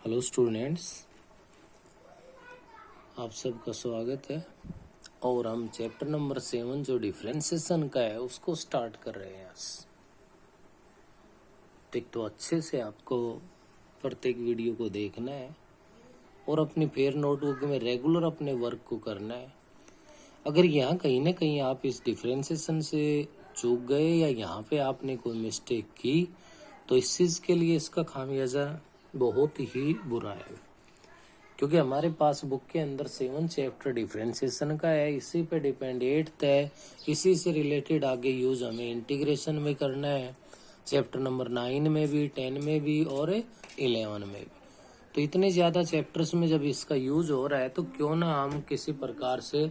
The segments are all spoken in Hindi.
हेलो स्टूडेंट्स, आप सबका स्वागत है। और हम चैप्टर नंबर 7 जो डिफरेंशिएशन का है उसको स्टार्ट कर रहे हैं आज। तो अच्छे से आपको प्रत्येक वीडियो को देखना है और अपनी फेयर नोटबुक में रेगुलर अपने वर्क को करना है। अगर यहाँ कहीं ना कहीं आप इस डिफरेंशिएशन से चूक गए या यहाँ पे आपने कोई मिस्टेक की तो इस चीज़ के लिए इसका खामियाजा बहुत ही बुरा है, क्योंकि हमारे पास बुक के अंदर 7 चैप्टर डिफरेंशिएशन का है, इसी पे डिपेंड 8th है, इसी से रिलेटेड आगे यूज हमें इंटीग्रेशन में करना है, चैप्टर नंबर 9 में भी, 10 में भी और 11 में भी। तो इतने ज़्यादा चैप्टर्स में जब इसका यूज हो रहा है तो क्यों ना हम किसी प्रकार से,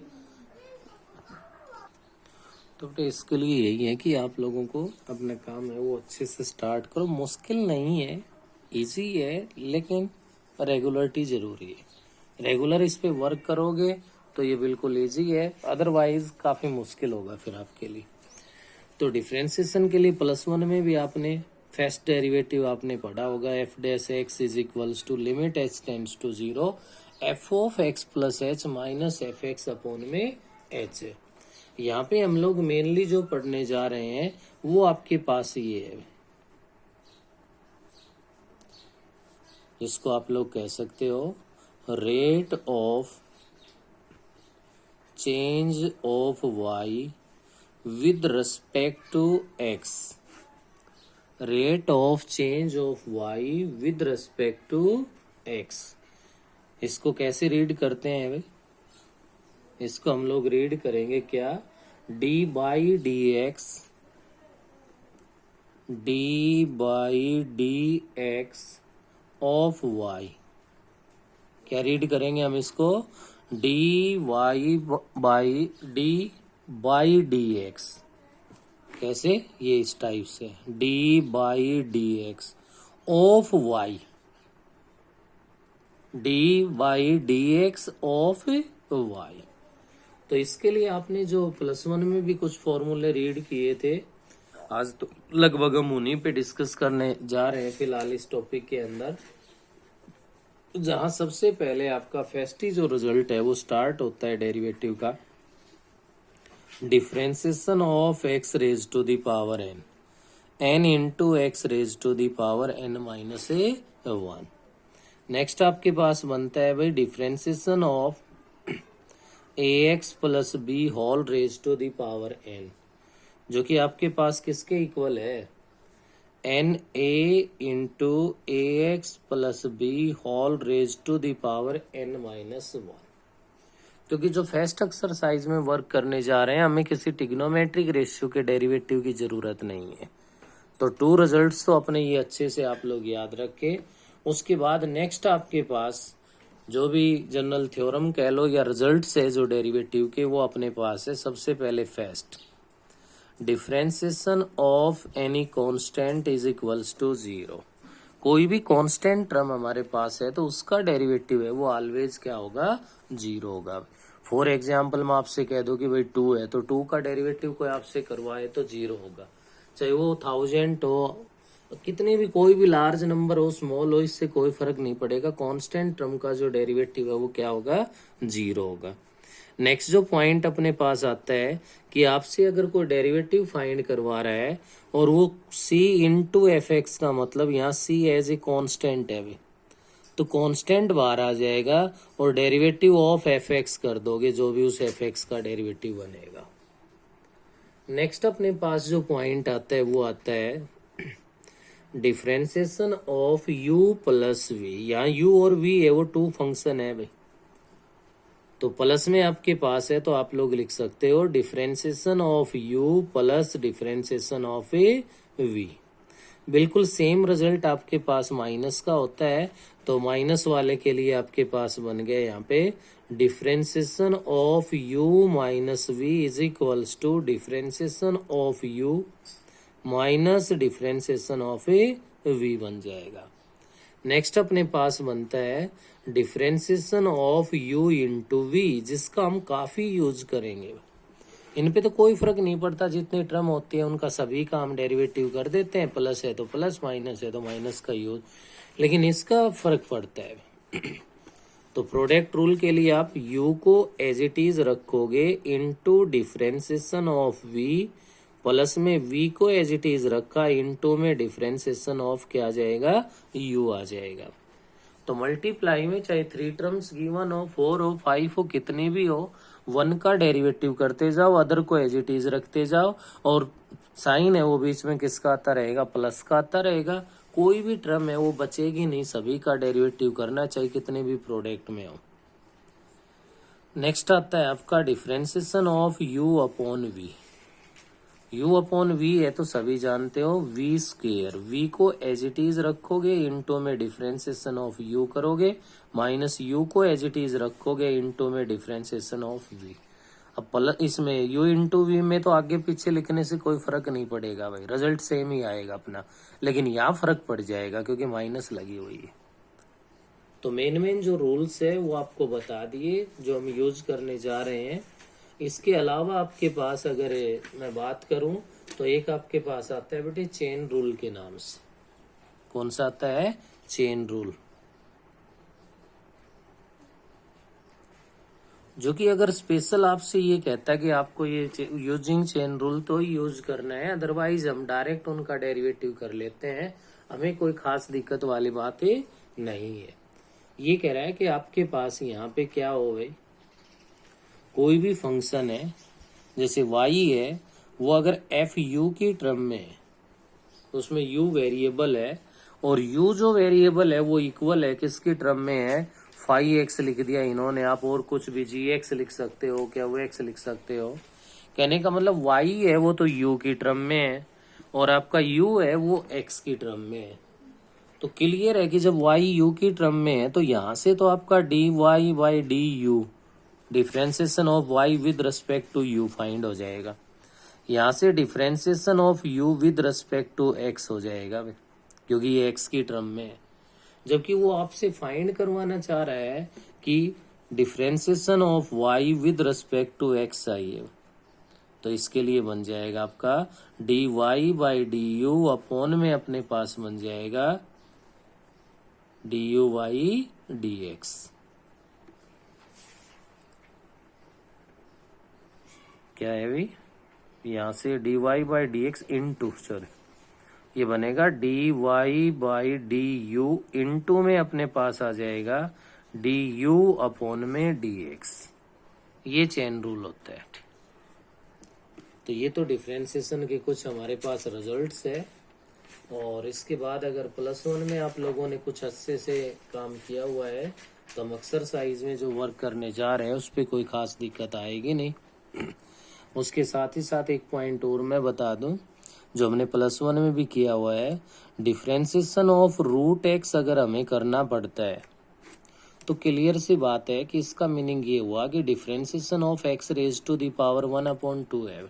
तो इसके लिए यही है कि आप लोगों को अपना काम है वो अच्छे से स्टार्ट करो। मुश्किल नहीं है, इजी है, लेकिन रेगुलरिटी जरूरी है। रेगुलर इस पे वर्क करोगे तो ये बिल्कुल इजी है, अदरवाइज काफी मुश्किल होगा फिर आपके लिए। तो डिफरेंशिएशन के लिए +1 में भी आपने फर्स्ट डेरिवेटिव आपने पढ़ा होगा, F dash X is equals to limit H tends to 0 F of X plus H minus F X upon में एच है। यहाँ पे हम लोग मेनली जो पढ़ने जा रहे हैं वो आपके पास ये है, इसको आप लोग कह सकते हो rate of change of Y with respect to X. Rate of change of Y with respect to X, इसको कैसे रीड करते हैं भाई? इसको हम लोग रीड करेंगे क्या, d by d x of y. क्या रीड करेंगे हम इसको, d y by d x. कैसे, ये इस टाइप से d by d x of y, d by d x of y. तो इसके लिए आपने जो +1 में भी कुछ फॉर्मूले रीड किए थे, आज तो लगभग हम उन्हीं पे डिस्कस करने जा रहे हैं फिलहाल इस टॉपिक के अंदर। जहां सबसे पहले आपका फर्स्ट ही जो रिजल्ट है वो स्टार्ट होता है डेरिवेटिव का, differentiation of x raise to the power n into x raise to the power n-1। Next आपके पास बनता है भाई differentiation of ax plus b whole raise to the power n, जो कि आपके पास किसके इक्वल है, n a into a x plus b whole raise to the power n-1। क्योंकि जो फर्स्ट एक्सरसाइज में वर्क करने जा रहे हैं हमें किसी ट्रिग्नोमेट्रिक रेशियो के डेरिवेटिव की जरूरत नहीं है। तो 2 रिजल्ट्स तो अपने ये अच्छे से आप लोग याद रखें। उसके बाद नेक्स्ट आपके पास जो भी जनरल थ्योरम कह लो या रिजल्ट्स है जो डेरिवेटिव के, वो अपने पास है। सबसे पहले first, differentiation of any constant is equals to 0। कोई भी कांस्टेंट टर्म हमारे पास है तो उसका डेरिवेटिव है वो ऑलवेज क्या होगा, 0 होगा। फॉर एग्जाम्पल मैं आपसे कह दूं कि भाई 2 है तो 2 का डेरिवेटिव कोई आपसे करवाए तो 0 होगा, चाहे वो 1000 हो, कितने भी, कोई भी लार्ज नंबर हो स्मॉल हो, इससे कोई फर्क नहीं पड़ेगा। कांस्टेंट टर्म का जो डेरिवेटिव है वो क्या होगा, 0 होगा। नेक्स्ट जो पॉइंट अपने पास आता है कि आपसे अगर कोई डेरिवेटिव फाइंड करवा रहा है और वो c इंटू एफ एक्स का मतलब यहाँ c एज ए कांस्टेंट है, तो कांस्टेंट बाहर आ जाएगा और डेरिवेटिव ऑफ एफ एक्स कर दोगे, जो भी उस एफ एक्स का डेरिवेटिव बनेगा। नेक्स्ट अपने पास जो पॉइंट आता है वो आता है differentiation of u plus v। यहाँ u और v है वो 2 फंक्शन है भाई, तो प्लस में आपके पास है तो आप लोग लिख सकते हो differentiation of u plus differentiation of v। बिल्कुल सेम रिजल्ट आपके पास माइनस का होता है, तो माइनस वाले के लिए आपके पास बन गया यहाँ पे differentiation of u minus v is equals to differentiation of u minus differentiation of v बन जाएगा। नेक्स्ट अपने पास बनता है differentiation of u into v, जिसका हम काफी यूज करेंगे। इन पे तो कोई फर्क नहीं पड़ता, जितने टर्म होते हैं उनका सभी का हम डेरिवेटिव कर देते हैं, प्लस है तो प्लस, माइनस है तो माइनस का यूज। लेकिन इसका फर्क पड़ता है। तो प्रोडक्ट रूल के लिए आप u को एज इट इज रखोगे into differentiation of v, plus में v को एज इट इज रखा इनटू में डिफरेंशिएशन ऑफ क्या आ जाएगा, u आ जाएगा। तो मल्टीप्लाई में चाहे 3 टर्म्स गिवन हो, 4 हो, 5 हो, कितनी भी हो, 1 का डेरिवेटिव करते जाओ, अदर को एज इट इज रखते जाओ, और साइन है वो बीच में किसका आता रहेगा, प्लस का आता रहेगा। कोई भी टर्म है वो बचेगी नहीं, सभी का डेरिवेटिव करना चाहे कितने भी प्रोडक्ट में हो। नेक्स्ट आता है आपका differentiation of u upon v. u upon v है तो सभी जानते हो v स्क्वेयर, v को एज इट इज रखोगे इनटू में डिफरेंशिएशन ऑफ u करोगे, माइनस u को एज इट इज रखोगे इनटू में डिफरेंशिएशन ऑफ v। अब प्लस इसमें u इंटू वी में तो आगे पीछे लिखने से कोई फर्क नहीं पड़ेगा भाई, रिजल्ट सेम ही आएगा अपना, लेकिन यहाँ फर्क पड़ जाएगा क्योंकि माइनस लगी हुई है। तो मेन जो रूल्स है वो आपको बता दिए जो हम यूज करने जा रहे हैं। इसके अलावा आपके पास अगर मैं बात करूं तो एक आपके पास आता है बेटे चेन रूल के नाम से। कौन सा आता है, चेन रूल, जो कि अगर स्पेशल आपसे ये कहता है कि आपको ये यूजिंग चेन रूल तो ही यूज करना है, अदरवाइज हम डायरेक्ट उनका डेरिवेटिव कर लेते हैं, हमें कोई खास दिक्कत वाली बात नहीं है। ये कह रहा है कि आपके पास यहाँ पे क्या हो भाई, कोई भी फंक्शन है जैसे y है, वो अगर एफ यू की टर्म में है तो उसमें u वेरिएबल है, और u जो वेरिएबल है वो इक्वल है किसकी टर्म में है, फाई एक्स लिख दिया इन्होंने, आप और कुछ भी जी एक्स लिख सकते हो, क्या वो एक्स लिख सकते हो। कहने का मतलब y है वो तो u की टर्म में है, और आपका u है वो x की टर्म में है। तो क्लियर है कि जब y u की टर्म में है तो यहां से तो आपका dy by d u, differentiation of y with respect to u find हो जाएगा। यहाँ से differentiation of u with respect to x हो जाएगा क्योंकि ये x की टर्म में है, जबकि वो आपसे फाइंड करवाना चाह रहा है कि differentiation of y with respect to x चाहिए। तो इसके लिए बन जाएगा आपका dy by d u upon में अपने पास बन जाएगा du बाई dx। क्या है भाई, यहाँ से dy by d x into, sorry ये बनेगा dy by d you into में अपने पास आ जाएगा du अपॉन में dx। ये चेन रूल होता है। तो ये तो डिफरेंशिएशन के कुछ हमारे पास रिजल्ट्स है, और इसके बाद अगर +1 में आप लोगों ने कुछ अच्छे से काम किया हुआ है तो हम एक्सरसाइज में जो वर्क करने जा रहे हैं उस पर कोई खास दिक्कत आएगी नहीं। उसके साथ ही साथ एक पॉइंट और मैं बता दूं जो हमने +1 में भी किया हुआ है, डिफरेंशिएशन ऑफ रूट एक्स अगर हमें करना पड़ता है तो क्लियर सी बात है कि इसका मीनिंग ये हुआ कि differentiation of x raise to the power 1/2 है।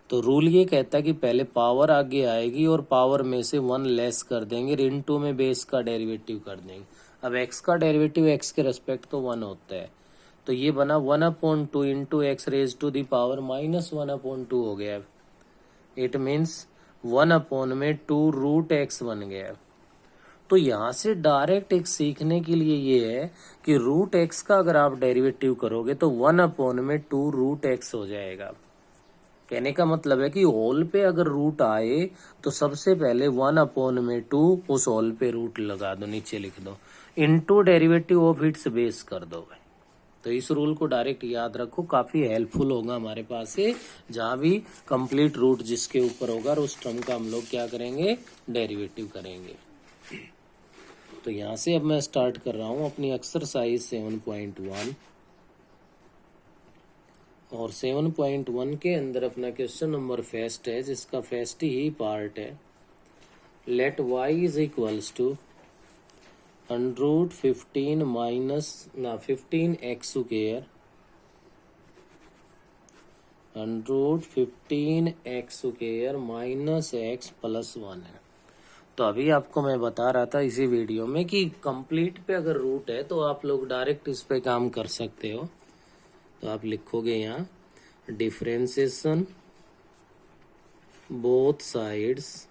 तो रूल ये कहता है कि पहले पावर आगे आएगी और पावर में से 1 लेस कर देंगे, इनटू में बेस का डेरिवेटिव कर देंगे। अब x का डेरिवेटिव x के रेस्पेक्ट तो 1 होता है, तो ये बना 1/2 into x raise to the power -1/2 हो गया। इट मीन्स 1/2 रूट एक्स बन गया। तो यहाँ से डायरेक्ट एक सीखने के लिए ये है कि रूट एक्स का अगर आप डेरिवेटिव करोगे तो 1/2 रूट एक्स हो जाएगा। कहने का मतलब है कि होल पे अगर रूट आए तो सबसे पहले 1/2 उस होल पे रूट लगा दो, नीचे लिख दो, into derivative of its base कर दो। तो इस रूल को डायरेक्ट याद रखो, काफी हेल्पफुल होगा हमारे पास से, जहां भी कंप्लीट रूट जिसके ऊपर होगा उस टर्म का हम लोग क्या करेंगे, डेरिवेटिव करेंगे। तो यहां से अब मैं स्टार्ट कर रहा हूं अपनी एक्सरसाइज 7.1, और 7.1 के अंदर अपना क्वेश्चन नंबर फर्स्ट है जिसका फर्स्ट ही पार्ट है, let y is equals to √15 minus 15x square, √15x square minus x plus 1 है। तो अभी आपको मैं बता रहा था इसी वीडियो में कि कंप्लीट पे अगर रूट है तो आप लोग डायरेक्ट इस पे काम कर सकते हो। तो आप लिखोगे यहाँ differentiation both sides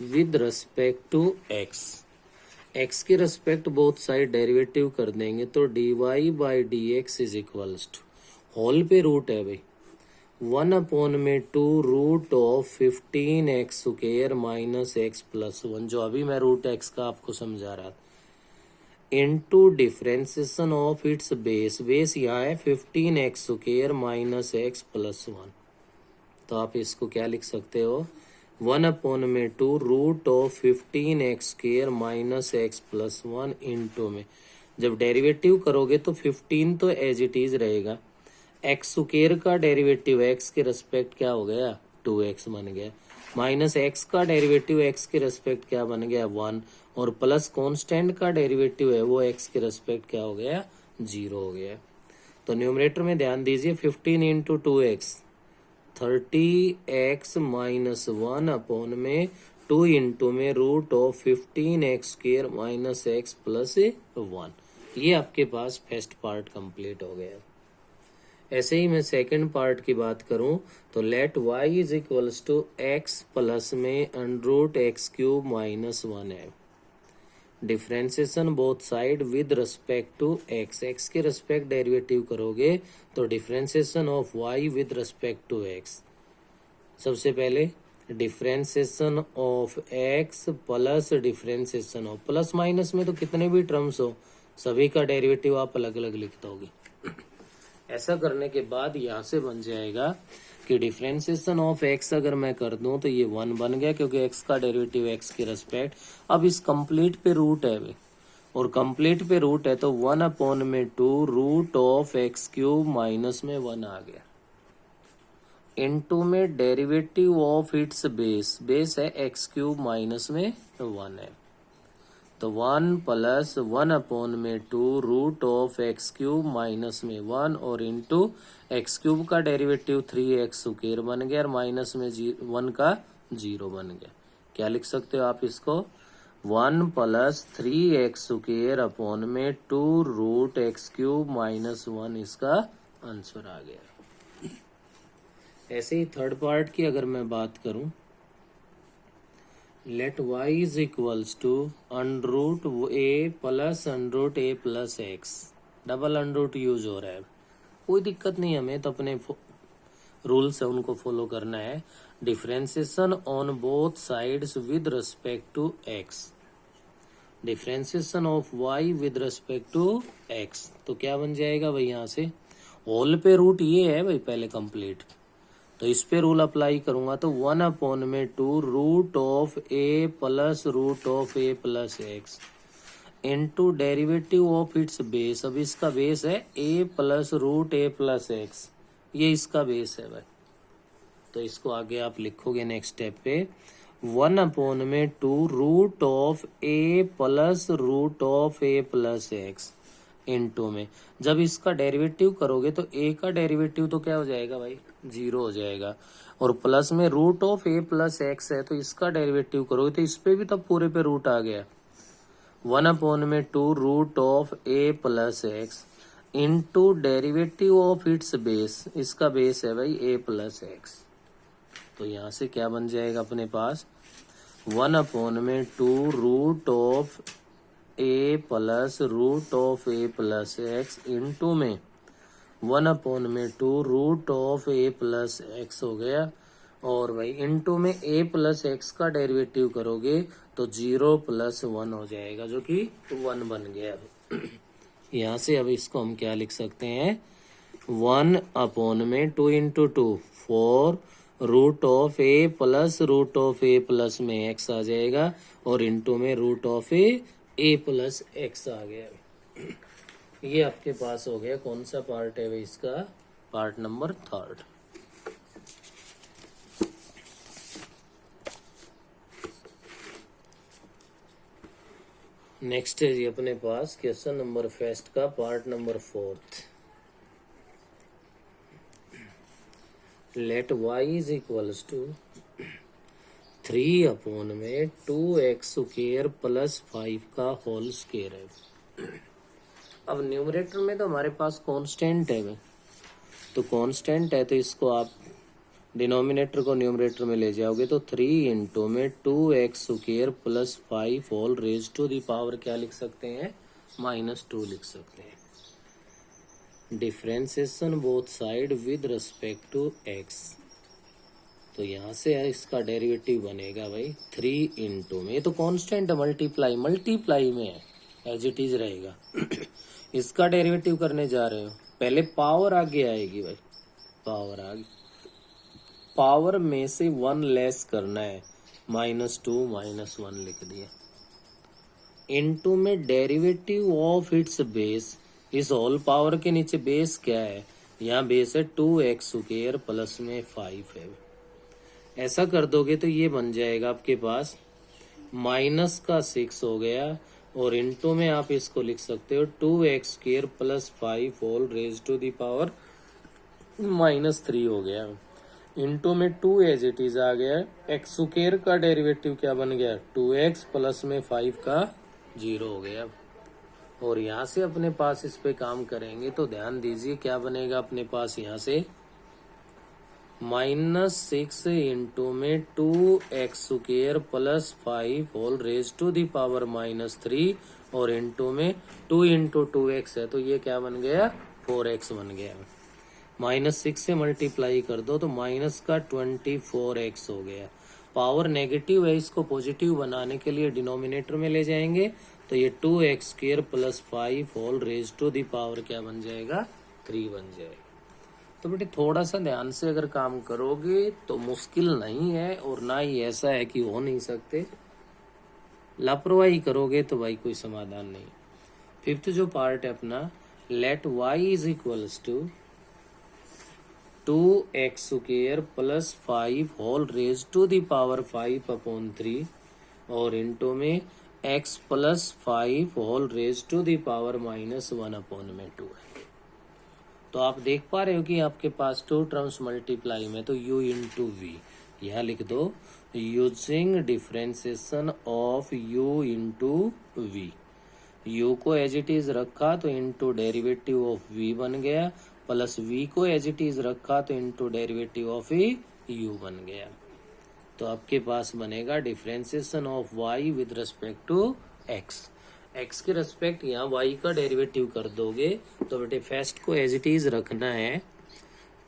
with respect to x, x के रिस्पेक्ट बोथ साइड डेरिवेटिव कर देंगे तो dy by d x is equals to, whole पे रूट है भाई, 1 में 2 root of 15x square minus x plus 1, जो अभी मैं रूट एक्स का आपको समझा रहा था, into differentiation of its base, base यहाँ है 15x square minus x plus 1, तो आप इसको क्या लिख सकते हो, 1 में 2 root of 15x square minus x plus 1 into में, जब डेरिवेटिव करोगे तो 15 तो एज इट इज रहेगा, एक्स स्क्वायर का डेरिवेटिव एक्स के रेस्पेक्ट क्या हो गया 2x बन गया, माइनस एक्स का डेरिवेटिव एक्स के रेस्पेक्ट क्या बन गया 1, और प्लस कांस्टेंट का डेरिवेटिव है वो एक्स के रेस्पेक्ट क्या हो गया 0 हो गया। तो न्यूमरेटर में ध्यान दीजिए 15 into 2x 30x minus 1 upon में 2 इंटू में root of 15x square minus x plus 1, ये आपके पास फर्स्ट पार्ट कंप्लीट हो गया। ऐसे ही मैं सेकंड पार्ट की बात करूं तो let y is equals to x plus में under root x cube minus 1 है, differentiation both side with respect to x, x के रिस्पेक्ट डेरिवेटिव करोगे तो differentiation of y with respect to x, सबसे पहले differentiation of x plus differentiation of, plus minus में तो कितने भी टर्म्स हो सभी का डेरिवेटिव आप अलग अलग लिख दोगे। ऐसा करने के बाद यहाँ से बन जाएगा कि डिफरेंशिएशन ऑफ x अगर मैं कर दूं तो ये 1 बन गया, क्योंकि x का डेरिवेटिव x के रेस्पेक्ट, अब इस कंप्लीट पे रूट है भाई, और कंप्लीट पे रूट है तो 1 में 2 root of x cube minus में 1 आ गया, इनटू में derivative of its base, base है एक्स क्यूब माइनस में 1 है, तो 1 प्लस 1 में 2 root of x cube minus में 1 और इंटू एक्स क्यूब का डेरिवेटिव 3x स्क्वायर बन गया और माइनस में 1 का 0 बन गया। क्या लिख सकते हो आप इसको, 1 प्लस 3x स्क्वायर अपॉन में 2 रूट एक्स क्यूब माइनस 1, इसका आंसर आ गया। ऐसे ही थर्ड पार्ट की अगर मैं बात करूं, let y is equals to under root a plus under root a plus x, double under root use हो रहा है, कोई दिक्कत नहीं, हमें तो अपने रूल्स है उनको फॉलो करना है। Differentiation on both sides with respect to x, differentiation of y with respect to x, तो क्या बन जाएगा भाई, यहाँ से होल पे रूट ये है भाई पहले कंप्लीट, तो इस पे रूल अप्लाई करूंगा तो 1 में 2 root of a plus root of a plus x into derivative of its base, अब इसका बेस है a plus root a plus x, ये इसका बेस है भाई, तो इसको आगे आप लिखोगे नेक्स्ट स्टेप पे 1 में 2 root of a plus root of a plus x into में, जब इसका डेरिवेटिव करोगे तो a का डेरिवेटिव तो क्या हो जाएगा भाई 0 हो जाएगा, और प्लस में root of a plus x है तो इसका डेरिवेटिव करोगे तो इस पे भी तब पूरे पे रूट आ गया, 1 में 2 root of a plus x into derivative of its base, इसका बेस है भाई a प्लस एक्स, तो यहाँ से क्या बन जाएगा अपने पास 1 में 2 root of a plus root of a plus x into में 1 में 2 root of a plus x हो गया, और भाई इंटू में a प्लस एक्स का डेरिवेटिव करोगे तो 0 प्लस 1 हो जाएगा, जो कि 1 बन गया। यहाँ से अब इसको हम क्या लिख सकते हैं, 1 में 2 into 2 4 root of a plus root of a plus में x आ जाएगा, और इंटू में root of a plus x आ गया। ये आपके पास हो गया, कौन सा पार्ट है भाई इसका, पार्ट नंबर 3। नेक्स्ट है जी अपने पास क्वेश्चन नंबर फर्स्ट का part number 4। Let y is equals to 3 में 2x स्क्वायर प्लस 5 का होल स्क्वायर है। अब न्यूमरेटर में तो हमारे पास कांस्टेंट है भाई, तो कांस्टेंट है तो इसको आप डिनोमिनेटर को न्यूमरेटर में ले जाओगे तो 3 इंटू में 2x² plus 5 whole raise to the power क्या लिख सकते हैं, -2 लिख सकते हैं। Differentiation both side with respect to x, तो यहाँ से इसका डेरिवेटिव बनेगा भाई 3 इंटू में, ये तो कांस्टेंट मल्टीप्लाई में है, एज इट इज रहेगा। इसका डेरिवेटिव करने जा रहे हो, पहले पावर आगे आएगी भाई, पावर आगे, पावर में से 1 लेस करना है, -2 -1 लिख दिया, इनटू में डेरिवेटिव ऑफ इट्स बेस, इस होल पावर के नीचे बेस क्या है, यहाँ बेस है 2x² प्लस में 5 है। ऐसा कर दोगे तो ये बन जाएगा आपके पास -6 हो गया, और इनटू में आप इसको लिख सकते हो 2x² plus 5 whole raise to the power -3 हो गया, इनटू में 2 एज इट इज आ गया, x² का डेरिवेटिव क्या बन गया 2x प्लस में 5 का 0 हो गया। और यहाँ से अपने पास इस पे काम करेंगे तो ध्यान दीजिए क्या बनेगा अपने पास, यहाँ से -6 इंटू में 2x² plus 5 whole raise to the power -3, और इंटू में 2 इंटू 2x है तो ये क्या बन गया 4x बन गया। -6 से मल्टीप्लाई कर दो तो माइनस का 24x हो गया। पावर नेगेटिव है, इसको पॉजिटिव बनाने के लिए डिनोमिनेटर में ले जाएंगे तो ये 2x² plus 5 whole raise to the power क्या बन जाएगा 3 बन जाएगा। तो बेटे थोड़ा सा ध्यान से अगर काम करोगे तो मुश्किल नहीं है, और ना ही ऐसा है कि हो नहीं सकते, लापरवाही करोगे तो भाई कोई समाधान नहीं। फिफ्थ जो पार्ट है अपना, let y is equals to 2x² plus 5 whole raise to the power 5/3, और इनटू में x plus 5 whole raise to the power -1/2 है। तो आप देख पा रहे हो कि आपके पास 2 टर्म्स मल्टीप्लाई में, तो u इंटू वी यहाँ लिख दो, using differentiation of u into v, u को एज इट इज रखा तो इंटू डेरिवेटिव ऑफ v बन गया, प्लस v को एज इट इज रखा तो इंटू डेरिवेटिव ऑफ u बन गया। तो आपके पास बनेगा differentiation of y with respect to x, x के रेस्पेक्ट यहाँ y का डेरिवेटिव कर दोगे तो बेटे फर्स्ट को एज इट इज रखना है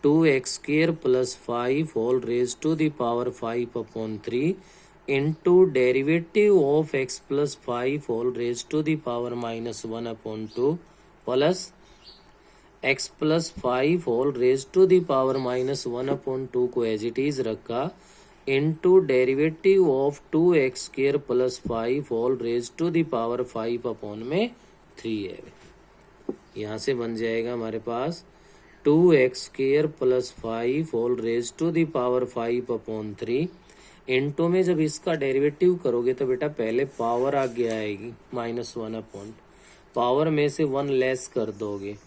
2x² plus 5 whole raise to the power 5/3 into derivative of x plus 5 whole raise to the power -1/2 plus x plus 5 whole raise to the power -1/2 को एज इट इज रखा, into derivative of 2x² plus 5 whole raise to the power 5/3 है। यहाँ से बन जाएगा हमारे पास 2x² plus 5 whole raise to the power 5/3, into में जब इसका डेरिवेटिव करोगे तो बेटा पहले पावर आगे आएगी -1/, पावर में से 1 लेस कर दोगे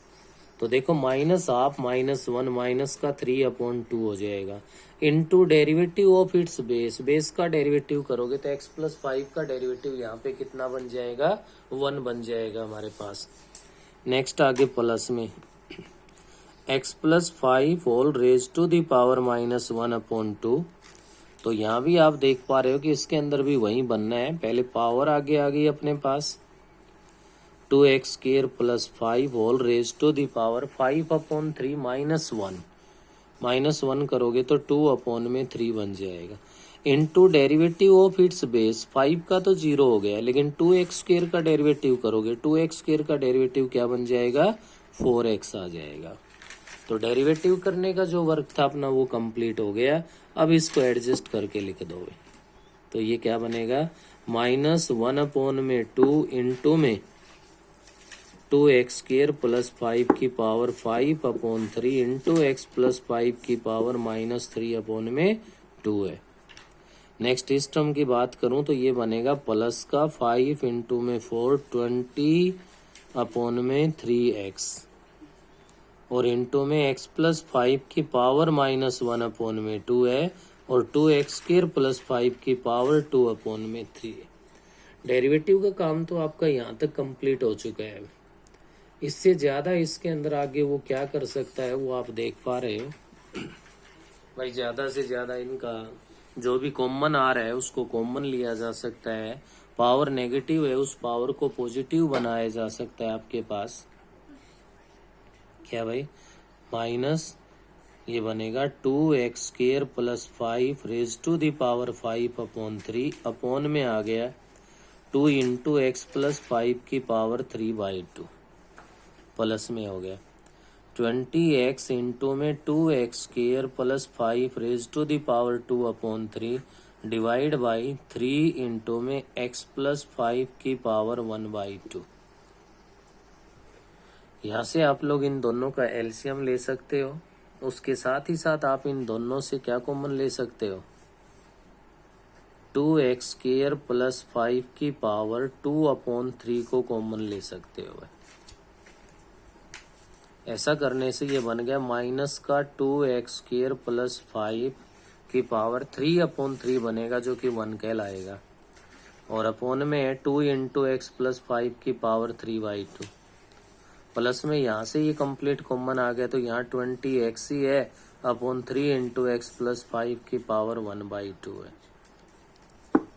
तो देखो -1/2 -1 माइनस का 3/2 हो जाएगा, into derivative of its base, base का डेरिवेटिव करोगे तो x प्लस 5 का डेरिवेटिव यहाँ पे कितना बन जाएगा 1 बन जाएगा हमारे पास। नेक्स्ट आगे प्लस में x plus 5 whole raise to the power -1/2, तो यहाँ भी आप देख पा रहे हो कि इसके अंदर भी वही बनना है, पहले पावर आगे आ गई अपने पास 2x² plus 5 whole raise to the power 5/3 -1 करोगे तो 2/3 बन जाएगा, into derivative of its base, 5 का तो 0 हो गया लेकिन 2x² का डेरिवेटिव करोगे, 2x² का डेरिवेटिव क्या बन जाएगा 4x आ जाएगा। तो डेरिवेटिव करने का जो वर्क था अपना वो कंप्लीट हो गया। अब इसको एडजस्ट करके लिख दो, तो ये क्या बनेगा -1/2 इंटू में 2x² प्लस 5 की पावर 5/3 इंटू x प्लस 5 की पावर -3/2 है। नेक्स्ट इस टर्म की बात करूं तो ये बनेगा प्लस का 5 इंटू में 4 20/3x, और इंटू में x प्लस 5 की पावर -1/2 है, और 2x² प्लस 5 की पावर 2/3 है। डेरिवेटिव का काम तो आपका यहाँ तक कंप्लीट हो चुका है, इससे ज्यादा इसके अंदर आगे वो क्या कर सकता है वो आप देख पा रहे हो। भाई ज्यादा से ज्यादा इनका जो भी कॉमन आ रहा है उसको कॉमन लिया जा सकता है। पावर नेगेटिव है उस पावर को पॉजिटिव बनाया जा सकता है आपके पास। क्या भाई, माइनस ये बनेगा 2x² plus 5 raise to the power 5/3 upon में आ गया 2 इंटू एक्स प्लस 5 की पावर 3/2 प्लस में हो गया 20x इंटू में 2x² plus 5 raise to the power 2/3 divide by 3 into में x प्लस 5 की पावर 1/2। यहाँ से आप लोग इन दोनों का एलसीएम ले सकते हो। उसके साथ ही साथ आप इन दोनों से क्या कॉमन ले सकते हो, 2x² प्लस 5 की पावर 2/3 को कॉमन ले सकते हो। ऐसा करने से ये बन गया माइनस का 2x² प्लस 5 की पावर 3/3 बनेगा जो कि 1 कहलाएगा, और अपॉन में 2 इंटू एक्स प्लस 5 की पावर 3/2 प्लस में यहाँ से ये कंप्लीट कॉमन आ गया तो यहाँ 20x ही है अपॉन 3 इंटू एक्स प्लस 5 की पावर 1/2 है।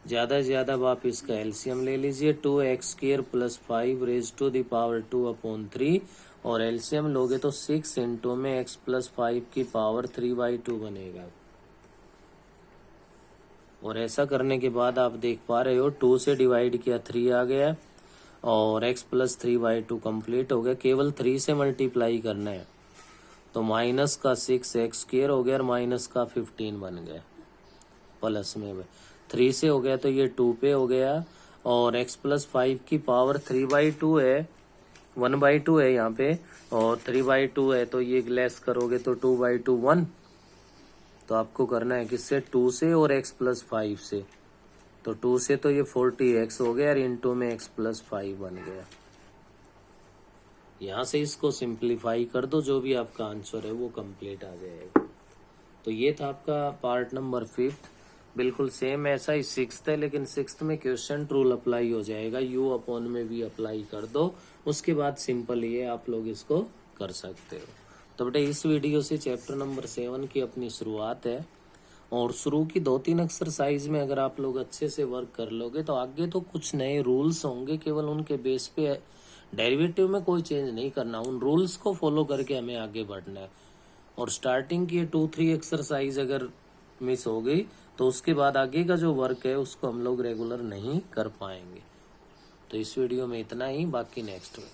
ज्यादा से ज्यादा आप इसका एलसीएम ले लीजिए 2x² plus 5 raise to the power 2/3 और एलसीएम लोगे तो 6 इंटू में x प्लस 5 की पावर 3/2 बनेगा। और ऐसा करने के बाद आप देख पा रहे हो 2 से डिवाइड किया 3 आ गया और x प्लस 3/2 कंप्लीट हो गया। केवल 3 से मल्टीप्लाई करना है तो माइनस का 6x² हो गया और माइनस का 15 बन गया प्लस में 3 से हो गया तो ये 2 पे हो गया और x प्लस 5 की पावर 3/2 है, 1/2 है यहाँ पे और 3/2 है तो ये लेस करोगे तो 2/2 1। तो आपको करना है किससे, 2 से और x प्लस 5 से। तो 2 से तो ये 40x हो गया और इंटू में x प्लस 5 बन गया। यहाँ से इसको सिंप्लीफाई कर दो, जो भी आपका आंसर है वो कंप्लीट आ जाएगा। तो ये था आपका पार्ट नंबर 5। बिल्कुल सेम ऐसा ही 6th है, लेकिन 6th में क्वेश्चन रूल अप्लाई हो जाएगा, u अपॉन में v अप्लाई कर दो, उसके बाद सिंपल ये आप लोग इसको कर सकते हो। तो बेटे इस वीडियो से चैप्टर नंबर 7 की अपनी शुरुआत है और शुरू की 2-3 एक्सरसाइज में अगर आप लोग अच्छे से वर्क कर लोगे तो आगे तो कुछ नए रूल्स होंगे, केवल उनके बेस पे डेरिवेटिव में कोई चेंज नहीं करना, उन रूल्स को फॉलो करके हमें आगे बढ़ना है। और स्टार्टिंग की 2-3 एक्सरसाइज अगर मिस हो गई तो उसके बाद आगे का जो वर्क है उसको हम लोग रेगुलर नहीं कर पाएंगे। तो इस वीडियो में इतना ही, बाकी नेक्स्ट में।